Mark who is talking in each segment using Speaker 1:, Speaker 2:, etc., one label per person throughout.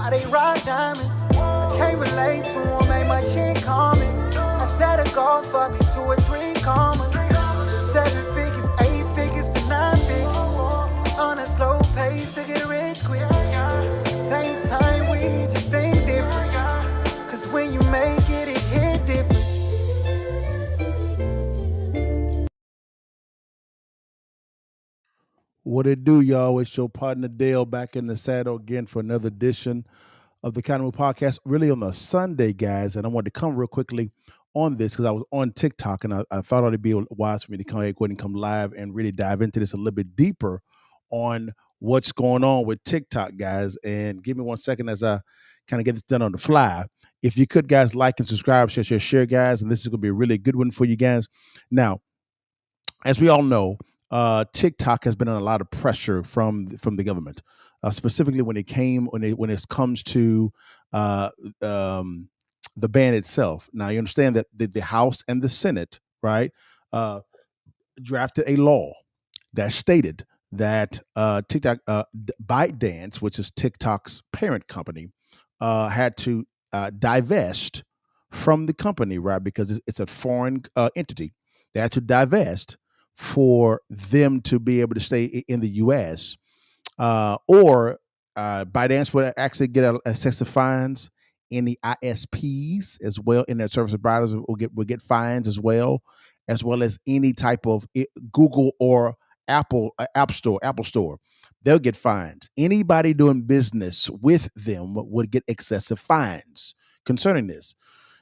Speaker 1: why they rock diamonds. I can't relate to them, ain't my chick calling. I set a goal for me, 2 or 3 commas. 7 figures, 8 figures to 9 figures. On a slow pace to get rich quick. Same time, we just think different. Cause when you make it, it hit different.
Speaker 2: What it do, y'all? It's your partner Dale back in the saddle again for another edition of the County Move Podcast, really on a Sunday, guys. And I wanted to come real quickly on this because I was on TikTok and I thought it would be wise for me to go ahead and come live and really dive into this a little bit deeper on what's going on with TikTok, guys. And give me 1 second as I kind of get this done on the fly. If you could, guys, like and subscribe, share, guys. And this is going to be a really good one for you guys. Now, as we all know, TikTok has been under a lot of pressure from the government, specifically when it comes to the ban itself. Now, you understand that the House and the Senate, right, drafted a law that stated that TikTok, ByteDance, which is TikTok's parent company, had to divest from the company, right, because it's a foreign entity. They had to divest for them to be able to stay in the U.S. Or ByteDance would actually get excessive fines. Any ISPs as well, in their service providers will get fines as well as any type of Google or Apple Store. They'll get fines. Anybody doing business with them would get excessive fines concerning this.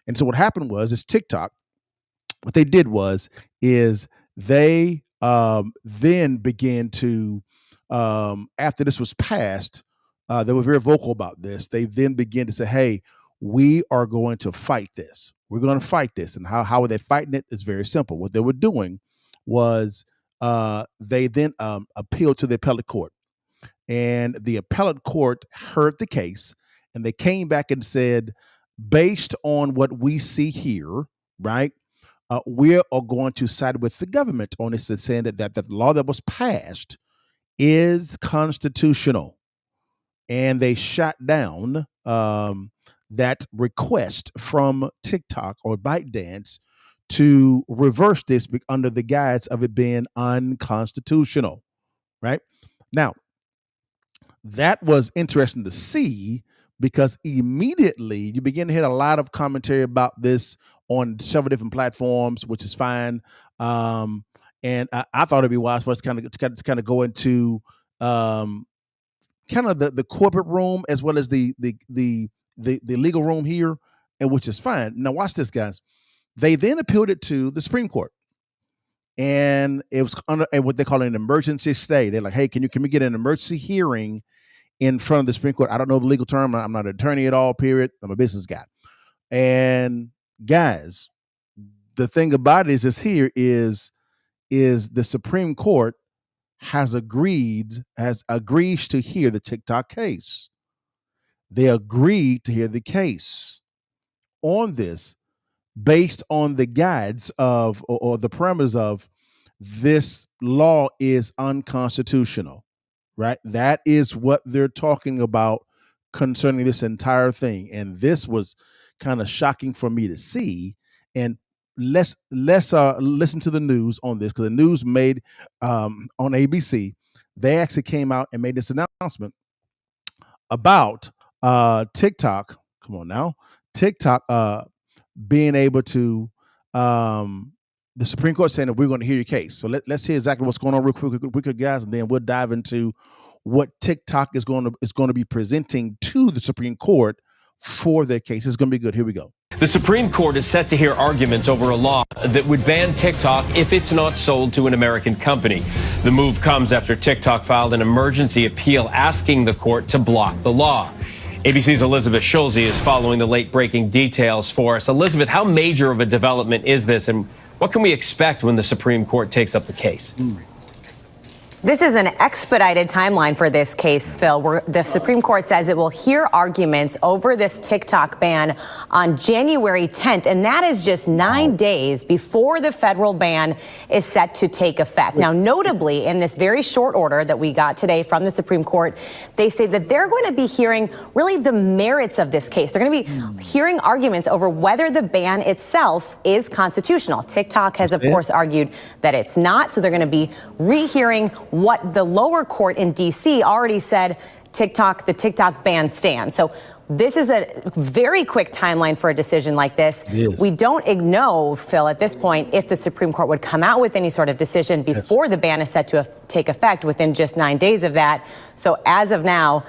Speaker 2: And so what happened was TikTok. What they did is they then began to, after this was passed, they were very vocal about this. They then began to say, hey, we are going to fight this. We're going to fight this. And how are they fighting it? It's very simple. What they were doing was they then appealed to the appellate court. And the appellate court heard the case, and they came back and said, based on what we see here, right, we are going to side with the government on this, and saying that the law that was passed is constitutional. And they shot down that request from TikTok or ByteDance to reverse this under the guise of it being unconstitutional, right? Now, that was interesting to see because immediately you begin to hear a lot of commentary about this on several different platforms, which is fine. And I thought it'd be wise for us to kind of go into kind of the corporate room as well as the legal room here, and which is fine. Now watch this, guys. They then appealed it to the Supreme Court, and it was under what they call an emergency stay. They're like, hey, can we get an emergency hearing in front of the Supreme Court? I don't know the legal term. I'm not an attorney at all, period. I'm a business guy. And guys, the thing about it is the Supreme Court has agreed to hear the TikTok case. They agreed to hear the case on this based on the guides of or the parameters of this law is unconstitutional, right? That is what they're talking about concerning this entire thing. And this was kind of shocking for me to see. And let's listen to the news on this, because the news made on ABC, they actually came out and made this announcement about TikTok. Come on now, TikTok being able to the Supreme Court saying that we're going to hear your case. So let's hear exactly what's going on real quick, guys, and then we'll dive into what TikTok is going to be presenting to the Supreme Court for their case. It's going to be good. Here we go.
Speaker 3: The Supreme Court is set to hear arguments over a law that would ban TikTok if it's not sold to an American company. The move comes after TikTok filed an emergency appeal asking the court to block the law. ABC's Elizabeth Schulze is following the late-breaking details for us. Elizabeth, how major of a development is this, and what can we expect when the Supreme Court takes up the case?
Speaker 4: This is an expedited timeline for this case, Phil, where the Supreme Court says it will hear arguments over this TikTok ban on January 10th. And that is just 9 days before the federal ban is set to take effect. Now, notably, in this very short order that we got today from the Supreme Court, they say that they're going to be hearing really the merits of this case. They're going to be hearing arguments over whether the ban itself is constitutional. TikTok has, of course, argued that it's not. So they're going to be rehearing what the lower court in D.C. already said the TikTok ban stands. So this is a very quick timeline for a decision like this. We don't know, Phil, at this point, if the Supreme Court would come out with any sort of decision before the ban is set to take effect within just 9 days of that. So as of now,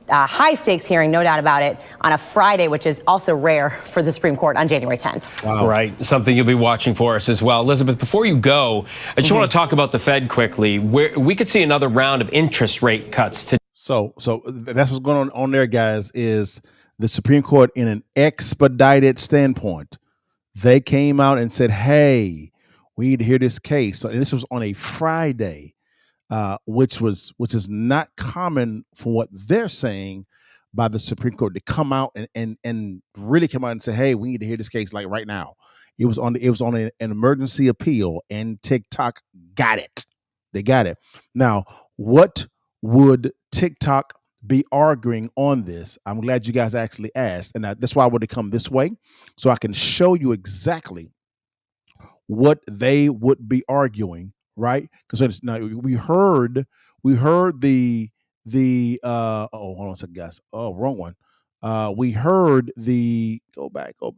Speaker 4: high stakes hearing, no doubt about it, on a Friday, which is also rare for the Supreme Court on January 10th.
Speaker 3: Wow. Right. Something you'll be watching for us as well. Elizabeth, before you go, I just want to talk about the Fed quickly, where we could see another round of interest rate cuts today.
Speaker 2: So that's what's going on there, guys, is the Supreme Court in an expedited standpoint. They came out and said, hey, we need to hear this case. So, and this was on a Friday. Which is not common for what they're saying by the Supreme Court to come out and really come out and say, hey, we need to hear this case like right now. It was on an emergency appeal, and TikTok got it. They got it. Now, what would TikTok be arguing on this? I'm glad you guys actually asked, and that's why I wanted to come this way so I can show you exactly what they would be arguing. Right, because now we heard the hold on a second, guys. Oh, wrong one. We heard the go back. Oh,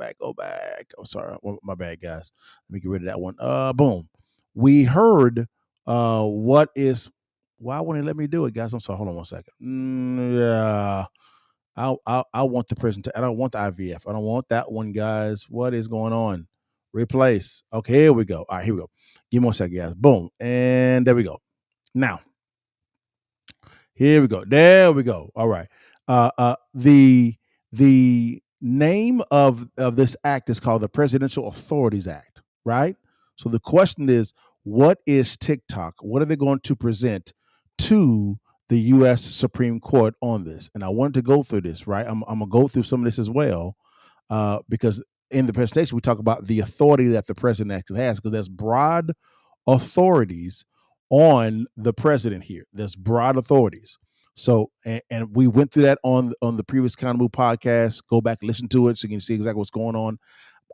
Speaker 2: sorry, my bad, guys. Let me get rid of that one. Boom. We heard what is why wouldn't it let me do it, guys? I'm sorry. Hold on one second. Yeah. I want the presentation. I don't want the IVF. I don't want that one, guys. What is going on? Replace. Okay, here we go. All right, here we go. Give me 1 second, guys. Boom. And there we go. Now, here we go. There we go. All right. The name of this act is called the Presidential Authorities Act, right? So the question is, what is TikTok? What are they going to present to the U.S. Supreme Court on this? And I wanted to go through this, right? I'm going to go through some of this as well, because in the presentation, we talk about the authority that the president actually has, because there's broad authorities on the president here. There's broad authorities. So, and we went through that on the previous Kind of Move podcast. Go back and listen to it so you can see exactly what's going on.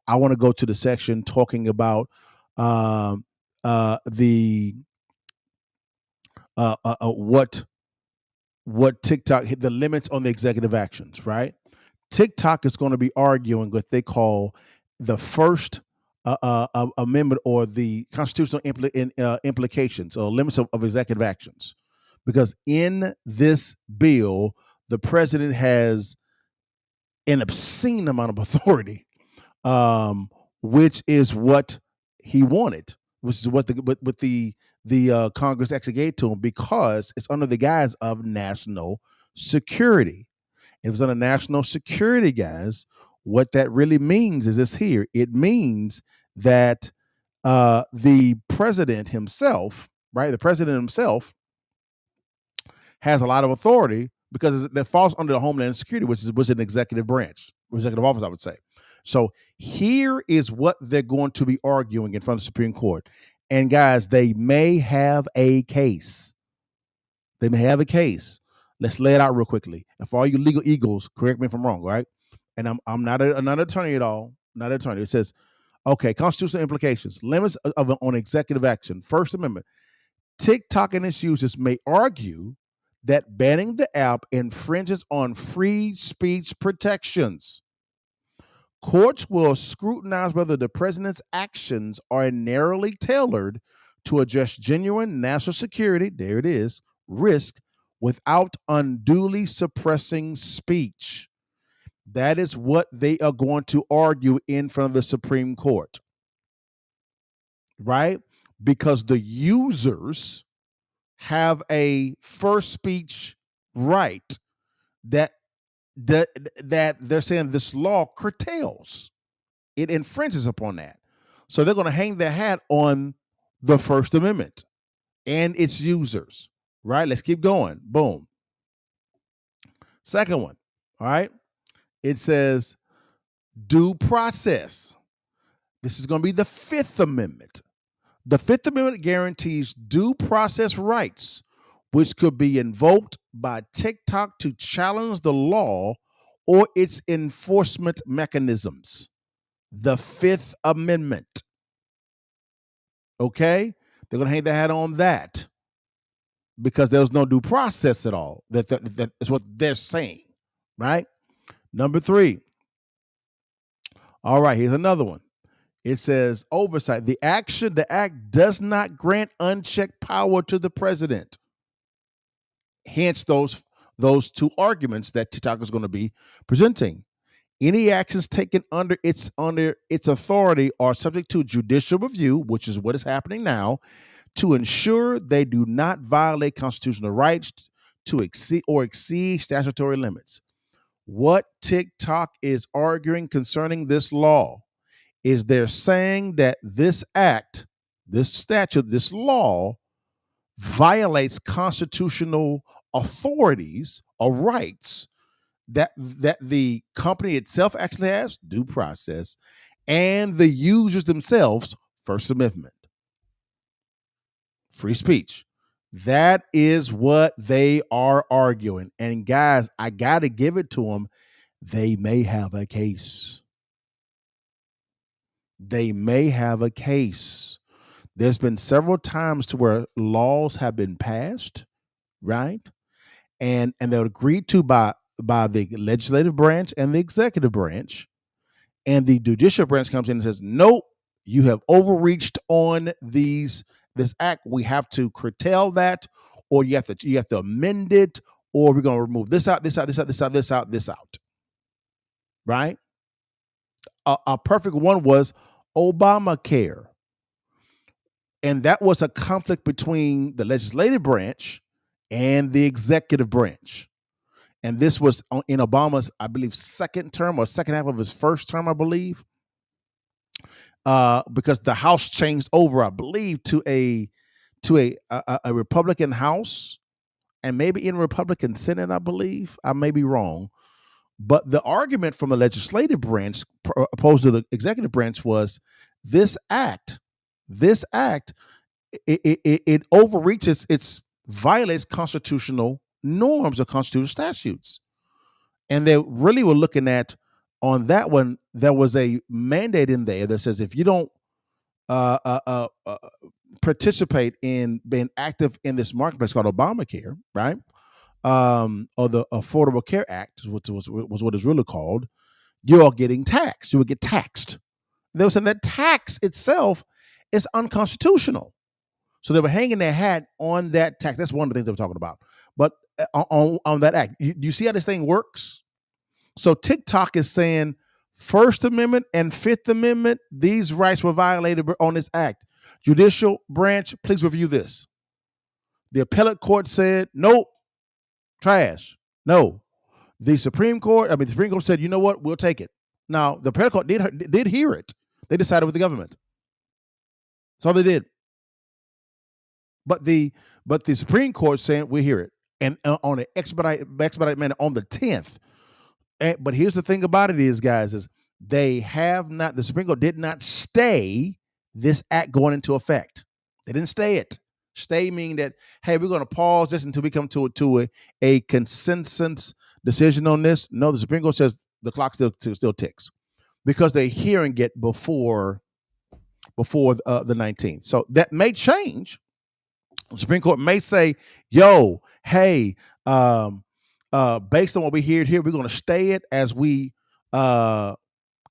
Speaker 2: I want to go to the section talking about what TikTok, the limits on the executive actions, right? TikTok is going to be arguing what they call the First Amendment, or the constitutional implications or limits of executive actions. Because in this bill, the president has an obscene amount of authority, which is what he wanted, which is what the Congress actually gave to him, because it's under the guise of national security. It was under national security, guys. What that really means is this here. It means that the president himself, right? The president himself has a lot of authority, because that falls under the Homeland Security, which is an executive branch, executive office, I would say. So here is what they're going to be arguing in front of the Supreme Court. And guys, they may have a case. They may have a case. Let's lay it out real quickly. And for all you legal eagles, correct me if I'm wrong, right? And I'm not an attorney at all. Not an attorney. It says, okay, constitutional implications, limits on executive action, First Amendment. TikTok and its users may argue that banning the app infringes on free speech protections. Courts will scrutinize whether the president's actions are narrowly tailored to address genuine national security, there it is, risk, without unduly suppressing speech. That is what they are going to argue in front of the Supreme Court, right? Because the users have a first speech right that they're saying this law curtails. It infringes upon that. So they're going to hang their hat on the First Amendment. and its users, right? Let's keep going. Boom. Second one, all right? It says due process. This is going to be the Fifth Amendment. The Fifth Amendment guarantees due process rights, which could be invoked by TikTok to challenge the law or its enforcement mechanisms. The Fifth Amendment. Okay? They're going to hang their hat on that because there was no due process at all. That is what they're saying, right? Number 3. All right, here's another one. It says oversight. The act does not grant unchecked power to the president. Hence those two arguments that TikTok is going to be presenting. Any actions taken under its authority are subject to judicial review, which is what is happening now, to ensure they do not violate constitutional rights to exceed statutory limits. What TikTok is arguing concerning this law is they're saying that this act, this statute, this law violates constitutional authorities or rights that the company itself actually has, due process, and the users themselves, First Amendment, free speech. That is what they are arguing. And guys, I got to give it to them. They may have a case. They may have a case. There's been several times to where laws have been passed, right? And they're agreed to by the legislative branch and the executive branch. And the judicial branch comes in and says, nope, you have overreached on this act. We have to curtail that, or you have to amend it, or we're going to remove this out. Right? A perfect one was Obamacare. And that was a conflict between the legislative branch and the executive branch. And this was in Obama's, I believe, second term or second half of his first term, I believe, because the House changed over, I believe, to a Republican House and maybe in Republican Senate, I believe. I may be wrong. But the argument from the legislative branch opposed to the executive branch was this act, it overreaches, it violates constitutional norms or constitutional statutes. And they really were looking at, on that one, there was a mandate in there that says if you don't participate in being active in this marketplace called Obamacare, right? Or the Affordable Care Act, which was what it's really called, you are getting taxed. You would get taxed. They were saying that tax itself is unconstitutional. So they were hanging their hat on that tax. That's one of the things they were talking about. But on that act, you see how this thing works? So TikTok is saying First Amendment and Fifth Amendment, these rights were violated on this act. Judicial branch, please review this. The appellate court said, nope, trash. No. The Supreme Court said, you know what, we'll take it. Now, the appellate court did hear it. They decided with the government. That's all they did. But the Supreme Court saying we hear it, and on an expedited manner on the 10th. But here's the thing about it is, guys, is the Supreme Court did not stay this act going into effect. They didn't stay it. Stay meaning that, hey, we're going to pause this until we come to a consensus decision on this. No, the Supreme Court says the clock still ticks because they're hearing it before the 19th. So that may change. The Supreme Court may say, yo, hey, based on what we hear here, we're going to stay it as we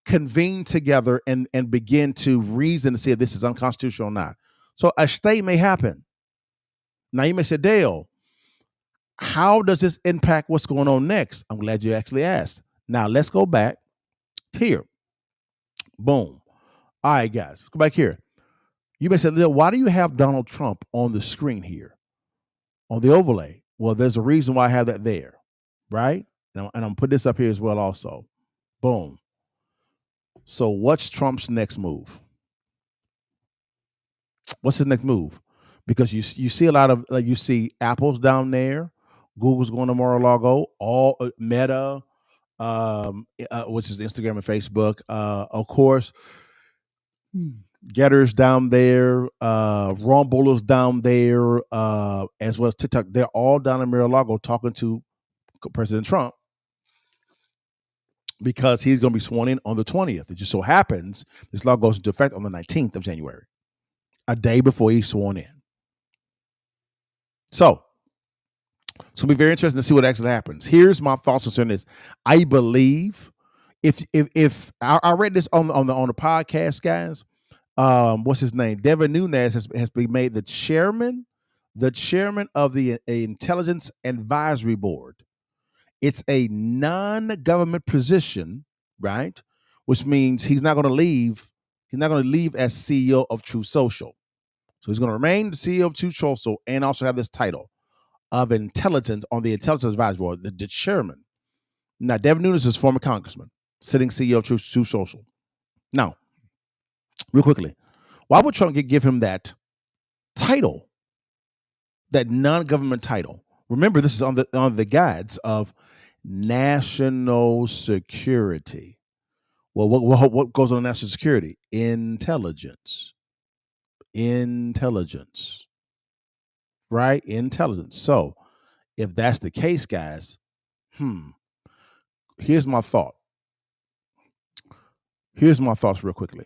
Speaker 2: convene together and begin to reason to see if this is unconstitutional or not. So a stay may happen. Now you may say, Dale, how does this impact what's going on next? I'm glad you actually asked. Now let's go back here. Boom. All right, guys, let's go back here. You may say, Dale, why do you have Donald Trump on the screen here on the overlay? Well, there's a reason why I have that there, right? And I'm going to put this up here as well also. Boom. So what's Trump's next move? What's his next move? because you see a lot of, like, you see Apple's down there, Google's going to Mar-a-Lago, all Meta, which is Instagram and Facebook, of course. Getter's down there, Rumble is down there, as well as TikTok. They're all down in Mar-a-Lago talking to President Trump because he's going to be sworn in on the 20th. It just so happens this law goes into effect on the 19th of January, a day before he's sworn in. So it'll be very interesting to see what actually happens. Here's my thoughts concerning this. I believe if I read this on the podcast, guys. What's his name? Devin Nunes has been made the chairman of the Intelligence Advisory Board. It's a non-government position, right? Which means he's not going to leave. He's not going to leave as CEO of Truth Social. So he's going to remain the CEO of Truth Social and also have this title of intelligence on the Intelligence Advisory Board, the chairman. Now, Devin Nunes is former congressman, sitting CEO of Truth Social. Now, real quickly, why would Trump give him that title, that non-government title? Remember, this is on the guides of national security. Well, what goes on national security? Intelligence, right? Intelligence. So, if that's the case, guys, here's my thought. Here's my thoughts real quickly.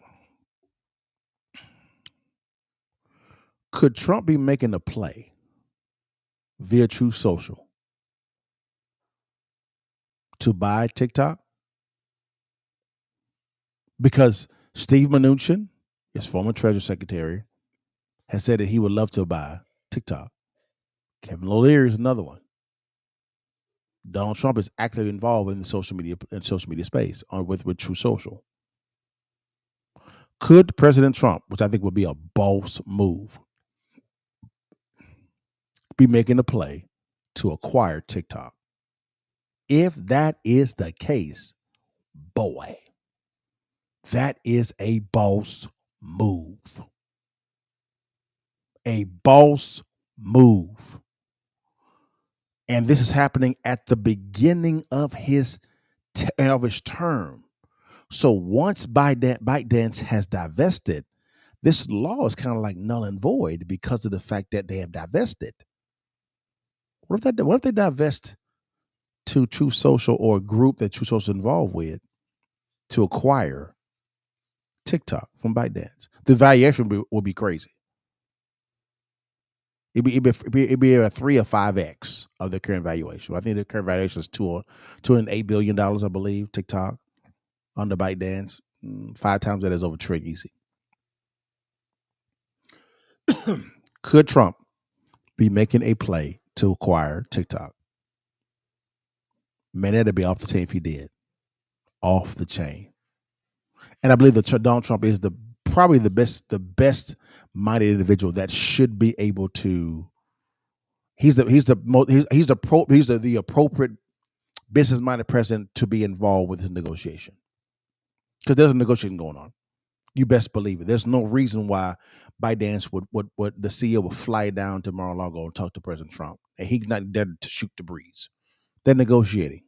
Speaker 2: Could Trump be making a play via Truth Social to buy TikTok? Because Steve Mnuchin, his former Treasury Secretary, has said that he would love to buy TikTok. Kevin O'Leary is another one. Donald Trump is actively involved in the social media space with Truth Social. Could President Trump, which I think would be a boss move, be making a play to acquire TikTok? If that is the case, boy, that is a boss move. A boss move. And this is happening at the beginning of his term. So once ByteDance has divested, this law is kind of like null and void because of the fact that they have divested. What if they divest to Truth Social or a group that Truth Social is involved with to acquire TikTok from ByteDance? The valuation will be crazy. It'd be a 3 or 5x of the current valuation. I think the current valuation is $208 billion, I believe, TikTok under ByteDance. 5 times that is over $1 trillion easy. Could Trump be making a play to acquire TikTok? Man, that'd be off the chain if he did. Off the chain. And I believe that Donald Trump is probably the best minded individual that should be able to. He's the appropriate business minded president to be involved with this negotiation, because there's a negotiation going on. You best believe it. There's no reason why ByteDance would the CEO would fly down to Mar-a-Lago and talk to President Trump, and he's not there to shoot the breeze. They're negotiating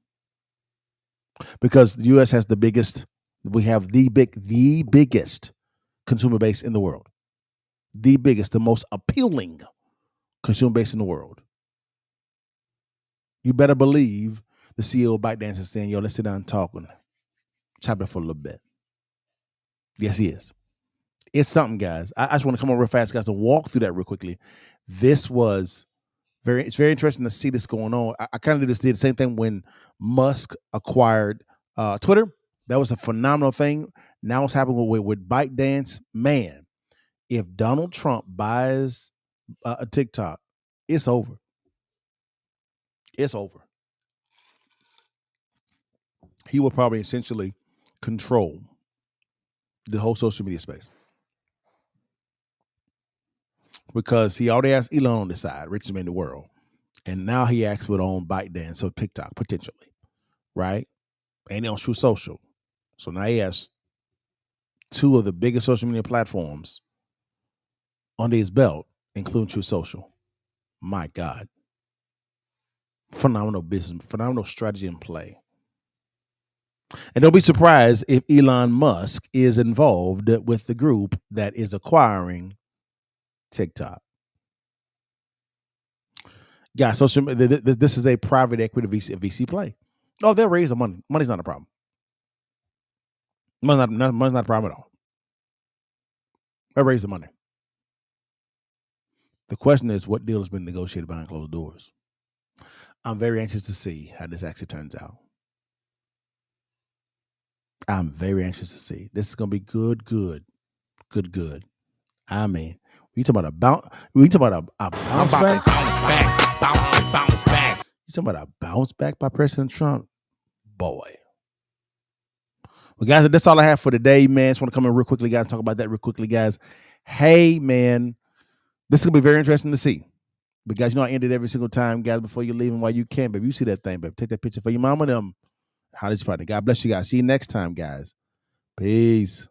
Speaker 2: because the U.S. has the biggest. We have the biggest consumer base in the world, the biggest, the most appealing consumer base in the world. You better believe the CEO of ByteDance is saying, "Yo, let's sit down and talk and chop it for a little bit." Yes, he is. It's something, guys. I just want to come on real fast, guys, and walk through that real quickly. It's very interesting to see this going on. I kind of did the same thing when Musk acquired Twitter. That was a phenomenal thing. Now it's happening with ByteDance. Man, if Donald Trump buys a TikTok, it's over. It's over. He will probably essentially control the whole social media space, because he already has Elon on the side, richest man in the world, and now he acts with own ByteDance, so TikTok potentially, right? And he on Truth Social, so now he has 2 of the biggest social media platforms under his belt, including True Social. My God. Phenomenal business, phenomenal strategy in play. And don't be surprised if Elon Musk is involved with the group that is acquiring TikTok. Guys, this is a private equity VC play. Oh, they'll raise the money. Money's not a problem. Money's not a problem at all. They'll raise the money. The question is, what deal has been negotiated behind closed doors? I'm very anxious to see how this actually turns out. I'm very anxious to see. This is going to be good. I mean, we talking about a bounce back.
Speaker 5: Bounce back.
Speaker 2: You talking about a bounce back by President Trump? Boy. Well, guys, that's all I have for today, man. Just want to come in real quickly, guys. Talk about that real quickly, guys. Hey, man, this is going to be very interesting to see. But, guys, you know I end it every single time, guys, before you leave and while you can, baby. You see that thing, baby. Take that picture for your mama and them. How did you find it? God bless you guys. See you next time, guys. Peace.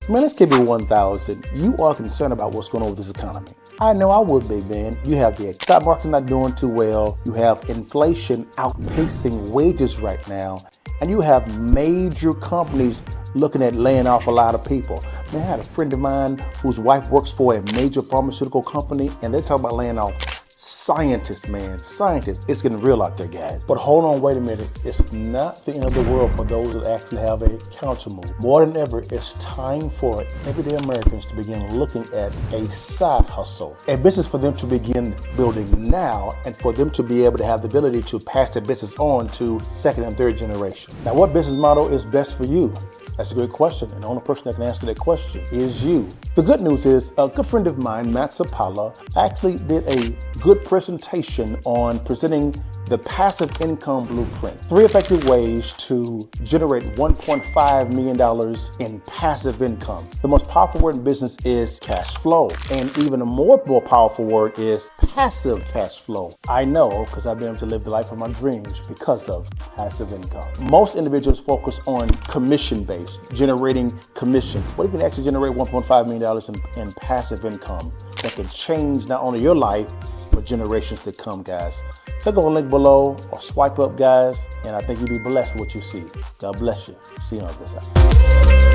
Speaker 2: Man, let's keep it 1,000. You are concerned about what's going on with this economy. I know I would be, man. You have the stock market not doing too well. You have inflation outpacing wages right now. And you have major companies looking at laying off a lot of people. Man, I had a friend of mine whose wife works for a major pharmaceutical company, and they're talking about laying off scientists, man. Scientists. It's getting real out there, guys. But hold on, wait a minute. It's not the end of the world for those that actually have a counter move. More than ever, it's time for everyday Americans to begin looking at a side hustle, a business for them to begin building now, and for them to be able to have the ability to pass their business on to second and third generation. Now, what business model is best for you? That's a great question, and the only person that can answer that question is you. The good news is a good friend of mine, Matt Sapala, actually did a good presentation on presenting the passive income blueprint. 3 effective ways to generate $1.5 million in passive income. The most powerful word in business is cash flow. And even a more powerful word is passive cash flow. I know, because I've been able to live the life of my dreams because of passive income. Most individuals focus on commission-based, generating commission. But you can actually generate $1.5 million in passive income that can change not only your life, but generations to come, guys. Click on the link below or swipe up, guys, and I think you'll be blessed with what you see. God bless you. See you on this side.